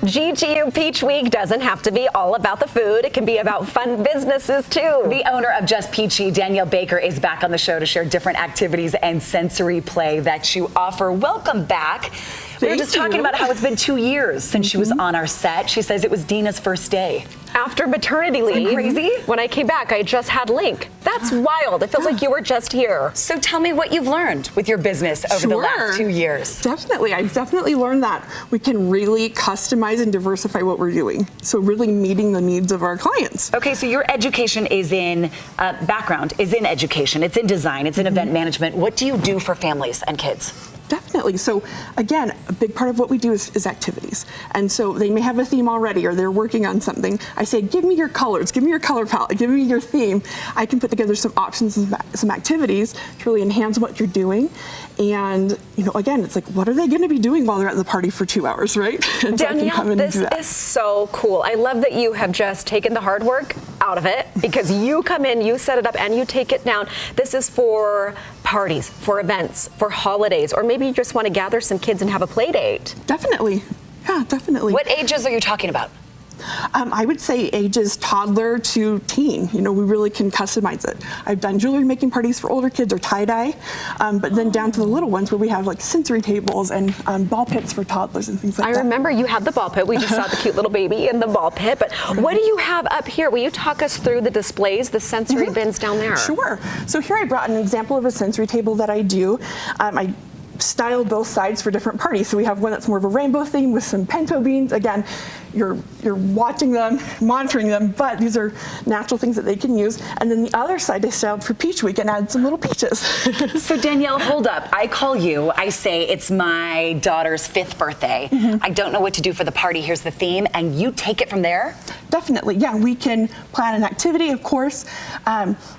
GTU Peach Week doesn't have to be all about the food. It can be about fun businesses too. The owner of Just Peachy, Danielle Baker, is back on the show to share different activities and sensory play that you offer. Welcome back. We were just talking about how it's been 2 years since she was on our set. She says it was Dina's first day. After maternity leave, crazy? When I came back, I just had Link. That's wild. It feels like you were just here. So tell me what you've learned with your business over the last 2 years. Definitely. I've definitely learned that we can really customize and diversify what we're doing. So really meeting the needs of our clients. Okay, so your education is in, background is in education. It's in design. It's in event management. What do you do for families and kids? Definitely. So again, a big part of what we do is activities. And so they may have a theme already or they're working on something. I say, give me your colors, give me your color palette, give me your theme. I can put together some options and some activities to really enhance what you're doing. And, you know, again, it's like, what are they going to be doing while they're at the party for 2 hours, right? And Danielle, this is so cool. I love that you have just taken the hard work out of it because you come in, you set it up, and you take it down. This is for parties, for events, for holidays, or maybe you just want to gather some kids and have a play date. Definitely. Yeah, definitely. What ages are you talking about? I would say ages toddler to teen. You know, we really can customize it. I've done jewelry making parties for older kids or tie-dye, but then down to the little ones where we have like sensory tables and ball pits for toddlers and things like that. I remember you had the ball pit. We just saw the cute little baby in the ball pit, but what do you have up here? Will you talk us through the displays, the sensory bins down there? Sure. So here I brought an example of a sensory table that I do. I styled both sides for different parties. So we have one that's more of a rainbow theme with some pinto beans. Again, you're watching them, monitoring them, but these are natural things that they can use. And then the other side I styled for Peach Week and added some little peaches. So Danielle, hold up. I call you, I say it's my daughter's 5th birthday. I don't know what to do for the party. Here's the theme. And you take it from there? Definitely, yeah. We can plan an activity, of course.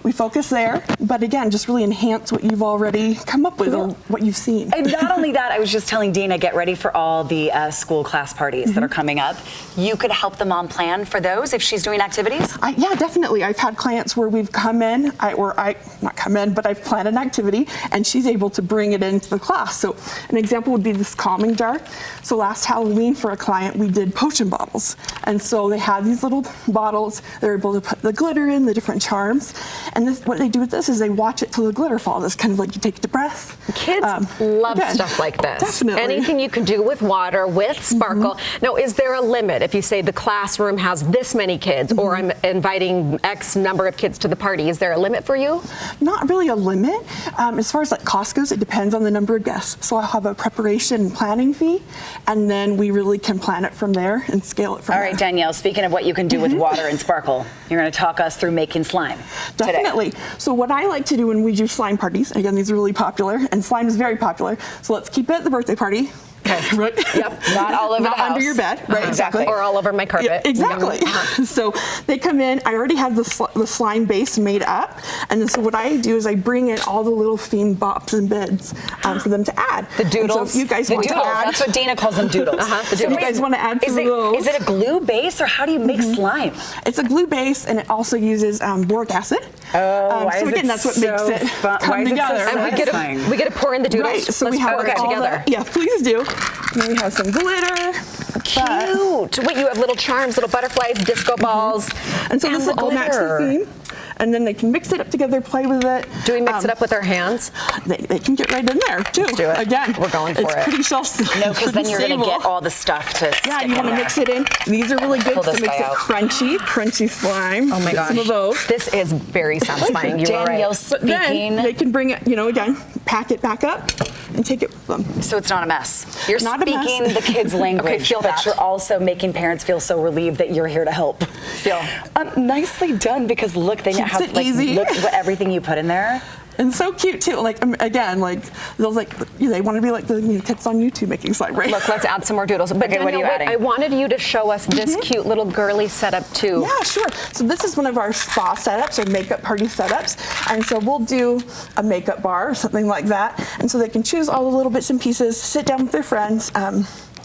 We focus there, but again, just really enhance what you've already come up with or what you've seen. And not only that, I was just telling Dina, get ready for all the school class parties that are coming up. You could help the mom plan for those if she's doing activities? Yeah, definitely. I've had clients where we've come in, not come in, but I've planned an activity and she's able to bring it into the class. So an example would be this calming jar. So last Halloween for a client, we did potion bottles. And so they had these little bottles. They're able to put the glitter in, the different charms. And what they do with this is they watch it till the glitter falls. It's kind of like you take a deep breath. Kids love stuff like this. Definitely. Anything you can do with water, with sparkle. Now, is there a limit? If you say the classroom has this many kids or I'm inviting X number of kids to the party, is there a limit for you? Not really a limit. As far as like cost goes, it depends on the number of guests. So I'll have a preparation and planning fee, and then we really can plan it from there and scale it from there. All right, Danielle, speaking of what you can do with water and sparkle, you're going to talk us through making slime Definitely. today. So what I like to do when we do slime parties, again, these are really popular, and slime is very popular, so let's keep it at the birthday party. Okay. Right? Yep. Not all over Not the house. under your bed. Right, exactly. Or all over my carpet. Yeah, exactly. So they come in, I already have the slime base made up, and then so what I do is I bring in all the little themed bops and bits for them to add. The doodles. And so if you guys want to add, That's what Dina calls them doodles. the doodles. You guys want to add is some of those. Is it a glue base or how do you make slime? It's a glue base and it also uses boric acid. So again, that's what makes it come together. And we get to pour in the doodles. Right, so Let's we have pour it all together. Yeah, please do. And then we have some glitter. Cute. Wait, you have little charms, little butterflies, disco balls. And so this will all match the theme. And then they can mix it up together, play with it. Do we mix it up with our hands? They can get right in there, too. Let's do it. Again, we're going for it's it. Pretty shelf-stable. No, because then you're going to get all the stuff to Yeah, you want to mix it in. These are really good because it makes it crunchy slime. Oh my gosh. Some of those. This is very satisfying. You're Danielle, right. speaking. Then they can bring it, again, pack it back up and take it with them. So it's not a mess. You're Not a mess. speaking the kids' language, Okay, feel but that. you're also making parents feel so relieved that you're here to help. Feel. Nicely done, because look, they Keeps have it easy. look what everything you put in there. And so cute too. Like again, like they'll they want to be like the kids on YouTube making slime, right? Look, let's add some more doodles. But Okay, what are you Danielle, adding? I wanted you to show us this cute little girly setup too. Yeah, sure. So this is one of our spa setups or makeup party setups. And so we'll do a makeup bar or something like that. And so they can choose all the little bits and pieces, sit down with their friends,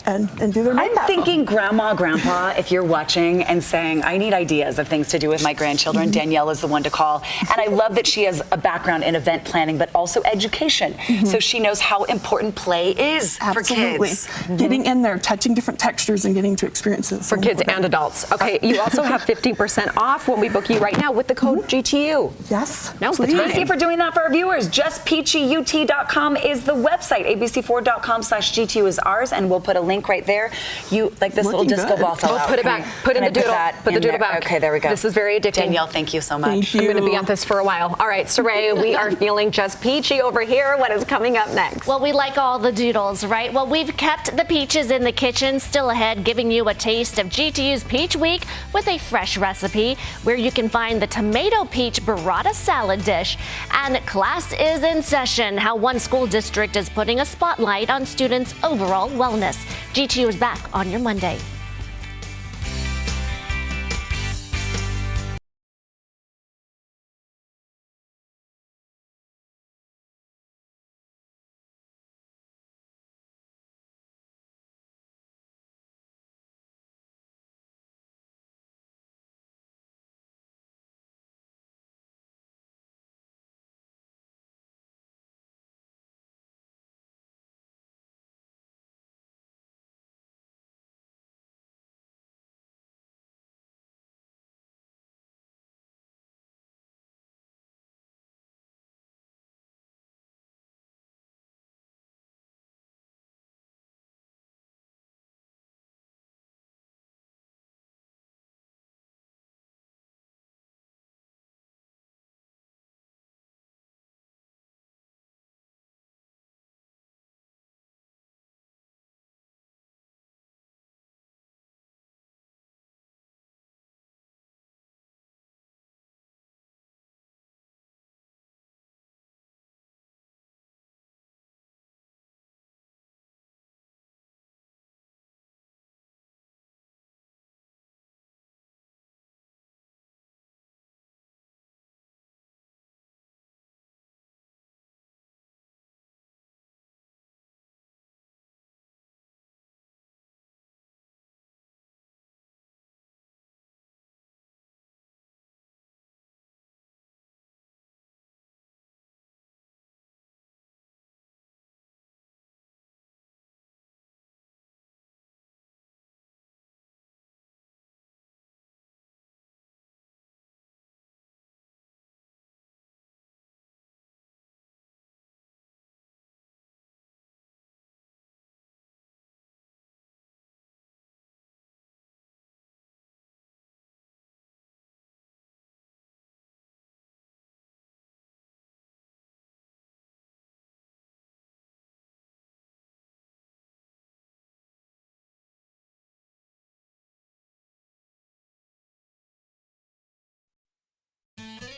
and do their makeup. I'm thinking grandma, grandpa, if you're watching and saying, I need ideas of things to do with my grandchildren, Danielle is the one to call. And I love that she has a background in event planning, but also education. So she knows how important play is for kids. Getting in there, touching different textures and getting to experiences. For kids and adults. Okay, you also have 15% off when we book you right now with the code GTU. Yes. Now's the please. time. Thank you for doing that for our viewers. JustPeachyUT.com is the website. abc4.com/GTU is ours, and we'll put a link right there. You like this little Looking disco good. ball fell Oh, out. put it back. Put in the doodle. Put the doodle back. Okay, there we go. This is very addicting. Danielle, thank you so much. Thank you. I'm going to be at this for a while. All right, Saray, we are feeling just peachy over here. What is coming up next? Well, we like all the doodles, right? Well, we've kept the peaches in the kitchen, still ahead, giving you a taste of GTU's Peach Week with a fresh recipe where you can find the tomato peach burrata salad dish. And class is in session, how one school district is putting a spotlight on students' overall wellness. GTU is back on your Monday.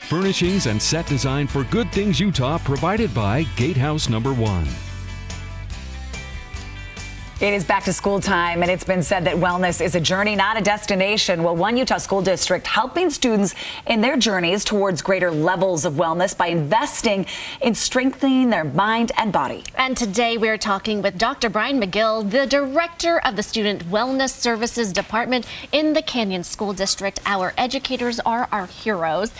Furnishings and set design for Good Things Utah, provided by Gatehouse Number 1. It is back to school time, and it's been said that wellness is a journey, not a destination. Well, one Utah school district helping students in their journeys towards greater levels of wellness by investing in strengthening their mind and body. And today we're talking with Dr. Brian McGill, the director of the Student Wellness Services Department in the Canyon School District. Our educators are our heroes,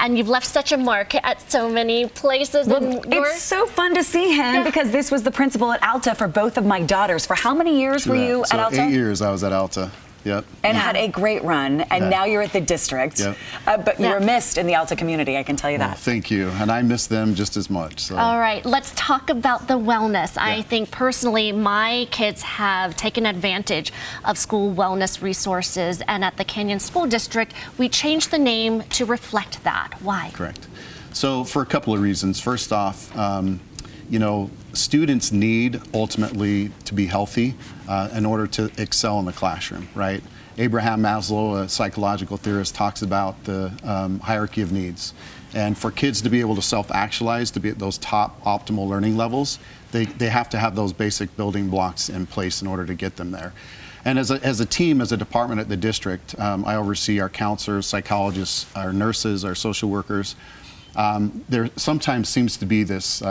and you've left such a mark at so many places. Well, it's so fun to see him because this was the principal at Alta for both of my daughters. For how many years were you at Alta? 8 years I was at Alta. Yep. And had a great run, and now you're at the district. Yep. But you were missed in the Alta community, I can tell you that. Well, thank you, and I miss them just as much. So. All right, let's talk about the wellness. I think personally, my kids have taken advantage of school wellness resources, and at the Canyon School District, we changed the name to reflect that. Why? Correct. So for a couple of reasons. First off, you know, students need ultimately to be healthy in order to excel in the classroom, right? Abraham Maslow, a psychological theorist, talks about the hierarchy of needs. And for kids to be able to self-actualize, to be at those top optimal learning levels, they have to have those basic building blocks in place in order to get them there. And as a team, as a department at the district, I oversee our counselors, psychologists, our nurses, our social workers. There sometimes seems to be this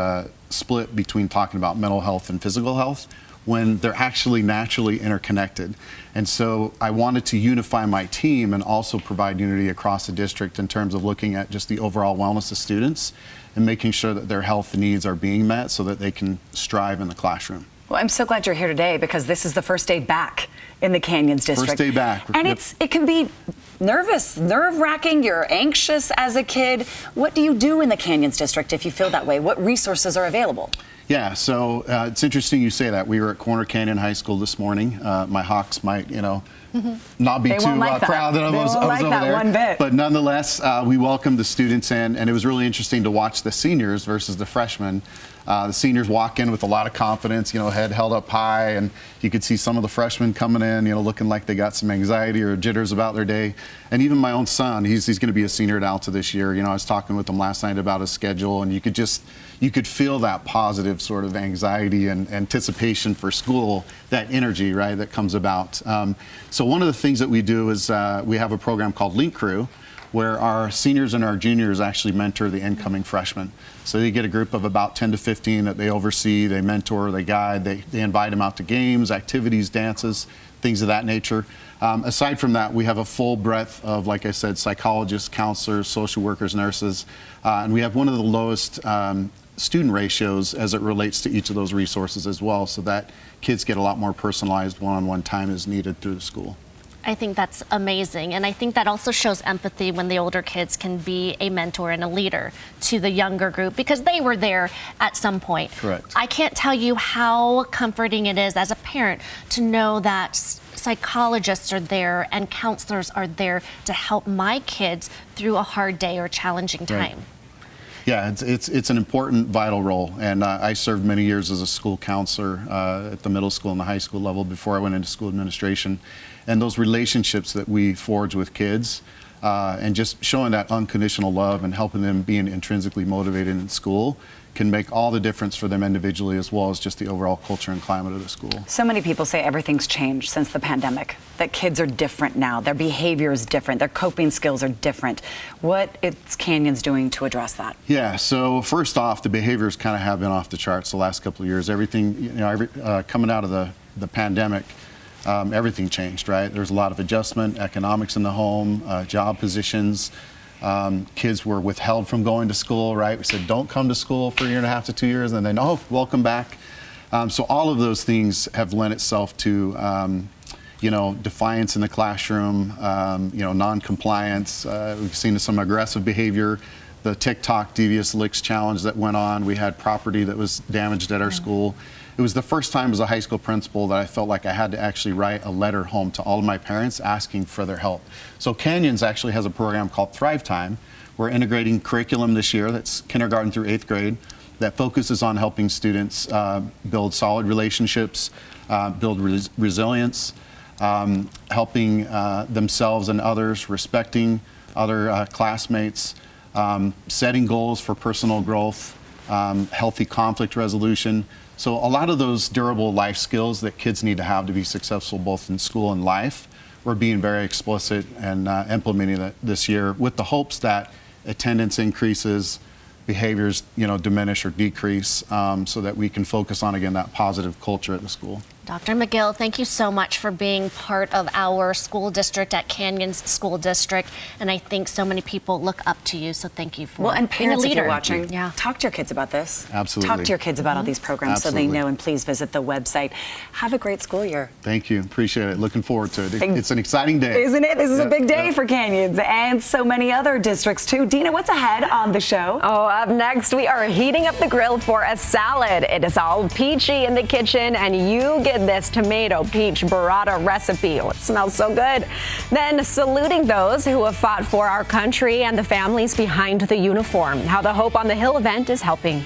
split between talking about mental health and physical health. when they're actually naturally interconnected. And so I wanted to unify my team and also provide unity across the district in terms of looking at just the overall wellness of students and making sure that their health needs are being met so that they can strive in the classroom. Well, I'm so glad you're here today because this is the first day back in the Canyons district. First day back. And Yep. it can be nerve-wracking. You're anxious as a kid. What do you do in the Canyons district if you feel that way? What resources are available? Yeah, so it's interesting you say that. We were at Corner Canyon High School this morning. My Hawks might, not be They too won't like that. proud that I They was won't over like that there. one bit. But nonetheless, we welcomed the students in, and it was really interesting to watch the seniors versus the freshmen. The seniors walk in with a lot of confidence, head held up high, and you could see some of the freshmen coming in, looking like they got some anxiety or jitters about their day. And even my own son, he's going to be a senior at Alta this year. I was talking with him last night about his schedule, and you could feel that positive sort of anxiety and anticipation for school, that energy, right, that comes about. So one of the things that we do is we have a program called Link Crew, where our seniors and our juniors actually mentor the incoming freshmen. So they get a group of about 10 to 15 that they oversee, they mentor, they guide, they invite them out to games, activities, dances, things of that nature. Aside from that, we have a full breadth of, like I said, psychologists, counselors, social workers, nurses, and we have one of the lowest student ratios as it relates to each of those resources as well, so that kids get a lot more personalized one-on-one time as needed through the school. I think that's amazing. And I think that also shows empathy when the older kids can be a mentor and a leader to the younger group because they were there at some point. Correct. I can't tell you how comforting it is as a parent to know that psychologists are there and counselors are there to help my kids through a hard day or challenging time. Right. Yeah, it's an important, vital role, and I served many years as a school counselor at the middle school and the high school level before I went into school administration, and those relationships that we forge with kids and just showing that unconditional love and helping them being intrinsically motivated in school can make all the difference for them individually as well as just the overall culture and climate of the school. So many people say everything's changed since the pandemic, that kids are different now, their behavior is different, their coping skills are different. What is Canyons doing to address that? Yeah, so first off, the behaviors kind of have been off the charts the last couple of years. Everything, coming out of the pandemic, everything changed, right? There's a lot of adjustment, economics in the home, job positions. Kids were withheld from going to school, right? We said, don't come to school for a year and a half to 2 years, and then, oh, welcome back. So all of those things have lent itself to, defiance in the classroom, non-compliance. We've seen some aggressive behavior. The TikTok Devious Licks challenge that went on. We had property that was damaged at our school. It was the first time as a high school principal that I felt like I had to actually write a letter home to all of my parents asking for their help. So Canyons actually has a program called Thrive Time. We're integrating curriculum this year that's kindergarten through 8th grade that focuses on helping students build solid relationships, build resilience, helping themselves and others, respecting other classmates, setting goals for personal growth, healthy conflict resolution. So a lot of those durable life skills that kids need to have to be successful both in school and life, we're being very explicit and implementing that this year with the hopes that attendance increases, behaviors diminish or decrease so that we can focus on, again, that positive culture at the school. Dr. McGill, thank you so much for being part of our school district at Canyons School District. And I think so many people look up to you, so thank you for and being a parents, if leader. you're watching, Yeah. talk to your kids about this. Absolutely. Talk to your kids about all these programs so Absolutely. they know, and please visit the website. Have a great school year. Thank you. Appreciate it. Looking forward to it. It's an exciting day. Isn't it? This is a Yeah, big day yeah. for Canyons and so many other districts too. Dina, what's ahead on the show? Oh, up next, we are heating up the grill for a salad. It is all peachy in the kitchen, and you get this tomato peach burrata recipe. Oh, it smells so good. Then saluting those who have fought for our country and the families behind the uniform. How the Hope on the Hill event is helping.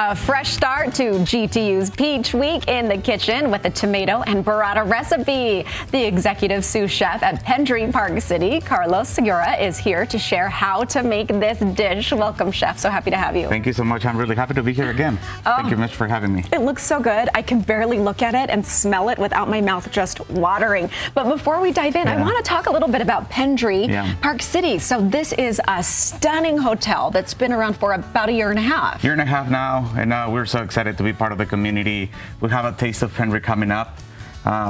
A fresh start to GTU's Peach Week in the kitchen with a tomato and burrata recipe. The executive sous chef at Pendry, Park City, Carlos Segura, is here to share how to make this dish. Welcome, chef. So happy to have you. Thank you so much. I'm really happy to be here again. Thank you much for having me. It looks so good. I can barely look at it and smell it without my mouth just watering. But before we dive in, I want to talk a little bit about Pendry, Park City. So this is a stunning hotel that's been around for about a year and a half. Year and a half now. And we're so excited to be part of the community. We have a Taste of Pendry coming up,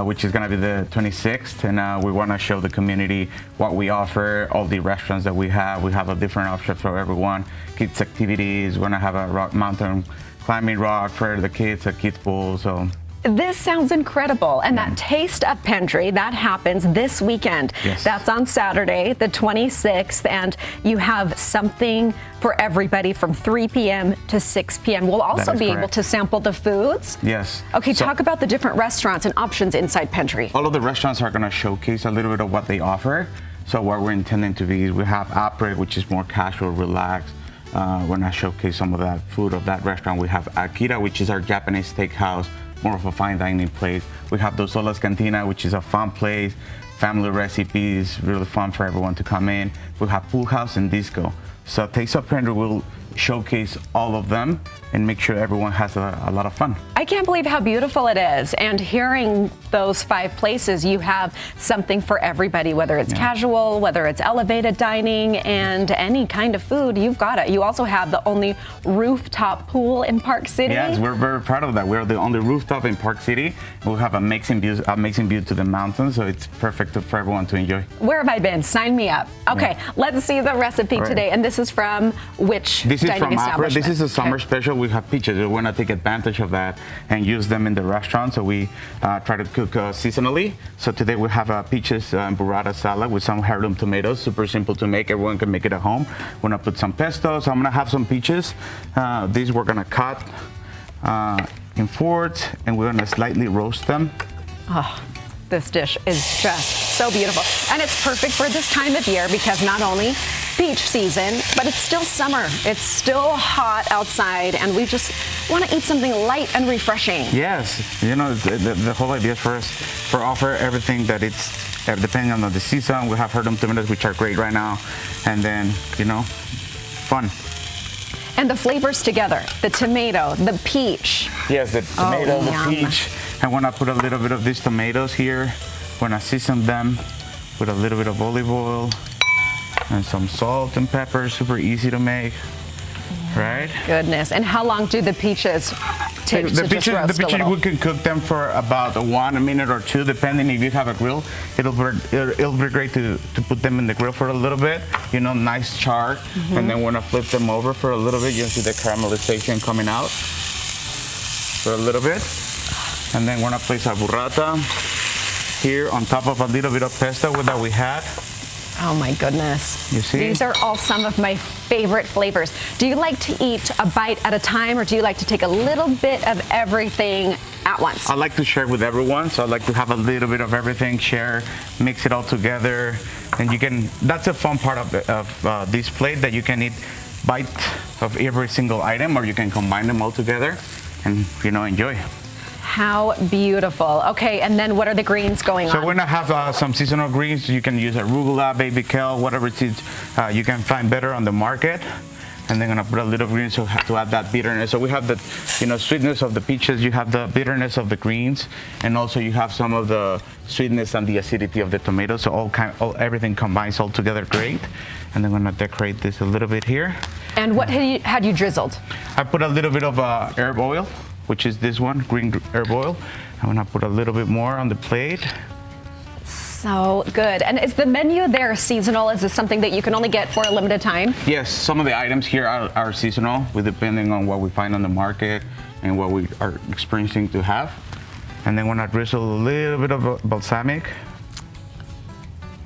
which is going to be the 26th. And we want to show the community what we offer, all the restaurants that we have. We have a different option for everyone. Kids activities. We're going to have a rock mountain climbing rock for the kids, a kids pool. So. This sounds incredible. And that Taste of Pendry, that happens this weekend. Yes. That's on Saturday, the 26th. And you have something for everybody from 3 p.m. to 6 p.m. We'll also be able to sample the foods. Yes. Okay, talk about the different restaurants and options inside Pendry. All of the restaurants are going to showcase a little bit of what they offer. So what we're intending to be is we have Apre, which is more casual, relaxed. We're going to showcase some of that food of that restaurant. We have Akira, which is our Japanese steakhouse, more of a fine dining place. We have Dos Olas Cantina, which is a fun place, family recipes, really fun for everyone to come in. We have Pool House and Disco. So Taste of Pendry will showcase all of them and make sure everyone has a lot of fun. I can't believe how beautiful it is. And hearing those 5 places, you have something for everybody, whether it's casual, whether it's elevated dining, and any kind of food, you've got it. You also have the only rooftop pool in Park City. Yes, we're very proud of that. We're the only rooftop in Park City. We have amazing view to the mountains, so it's perfect for everyone to enjoy. Where have I been? Sign me up. Okay, let's see the recipe today. And this is from which This is dining from establishment? This is a summer special. We have peaches. We want to take advantage of that and use them in the restaurant. So we try to cook seasonally. So today we have a peaches and burrata salad with some heirloom tomatoes. Super simple to make. Everyone can make it at home. We're gonna put some pesto. So I'm gonna have some peaches. These we're gonna cut in fourths, and we're gonna slightly roast them. Oh, this dish is just so beautiful. And it's perfect for this time of year because not only peach season, but it's still summer. It's still hot outside, and we just want to eat something light and refreshing. Yes, you know, the whole idea is for us for offer everything that it's depending on the season. We have heirloom tomatoes, which are great right now, and then, you know, fun. And the flavors together, the tomato, the peach. Yes, the tomato, the yum. peach. I want to put a little bit of these tomatoes here. When I season them with a little bit of olive oil and some salt and pepper. Super easy to make, right? Goodness. And how long do the peaches take to just roast a little? We can cook them for about 1 minute or 2, depending if you have a grill. It'll be great to put them in the grill for a little bit, you know, nice char. And then when I flip them over for a little bit, you'll see the caramelization coming out for a little bit. And then we're gonna place our burrata here on top of a little bit of pesto that we had. Oh my goodness. You see? These are all some of my favorite flavors. Do you like to eat a bite at a time, or do you like to take a little bit of everything at once? I like to share with everyone, so I like to have a little bit of everything, share, mix it all together. And you can, that's a fun part of this plate, that you can eat bite of every single item, or you can combine them all together and, you know, enjoy. How beautiful. Okay, and then what are the greens going on? So we're gonna have some seasonal greens. You can use arugula, baby kale, whatever it is you can find better on the market. And then gonna put a little greens to add that bitterness. So we have the, you know, sweetness of the peaches. You have the bitterness of the greens, and also you have some of the sweetness and the acidity of the tomatoes. So everything combines all together great. And then I'm gonna decorate this a little bit here. And what had you drizzled? I put a little bit of herb oil, which is this one, green herb oil. I'm gonna put a little bit more on the plate. So good. And is the menu there seasonal? Is this something that you can only get for a limited time? Yes, some of the items here are seasonal, depending on what we find on the market and what we are experiencing to have. And then when I drizzle a little bit of balsamic.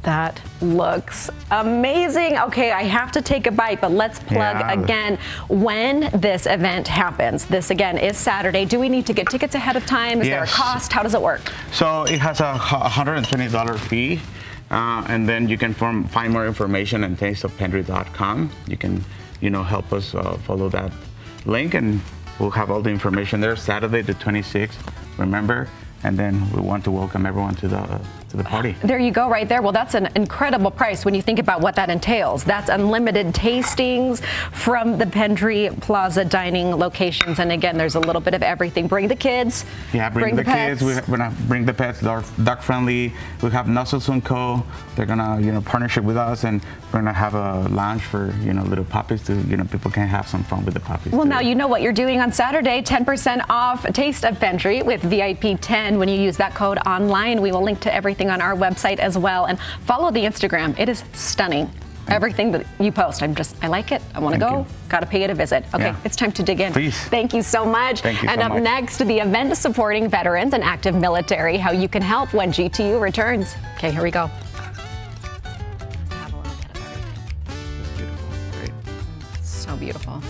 That looks amazing. Okay, I have to take a bite, but let's plug again when this event happens. This again is Saturday. Do we need to get tickets ahead of time? Is there a cost? How does it work? So it has a $120 fee, and then you can find more information on tasteofpendry.com. You can, you know, help us follow that link and We'll have all the information there. Saturday the 26th, remember? And then we want to welcome everyone to the party. There you go, right there. Well, that's an incredible price when you think about what that entails. That's unlimited tastings from the Pendry Plaza dining locations. And again, there's a little bit of everything. Bring the kids. Yeah, bring the pets. kids. We're gonna bring the pets. They're dog friendly. We have Nuzzles & Co. They're gonna, partnership with us, and we're gonna have a lounge for, little puppies to, people can have some fun with the puppies. Well, too. now you know what you're doing on Saturday. 10% off Taste of Pendry with VIP 10 when you use that code online. We will link to everything on our website as well, and follow the Instagram. It is stunning. Everything that you post, I like it. I want to go. Got to pay it a visit. Okay, Yeah. It's time to dig in. Please. Thank you so much. Thank you and so up much. next, the event supporting veterans and active military, how you can help when GTU returns. Okay, here we go. Beautiful. Great. So beautiful.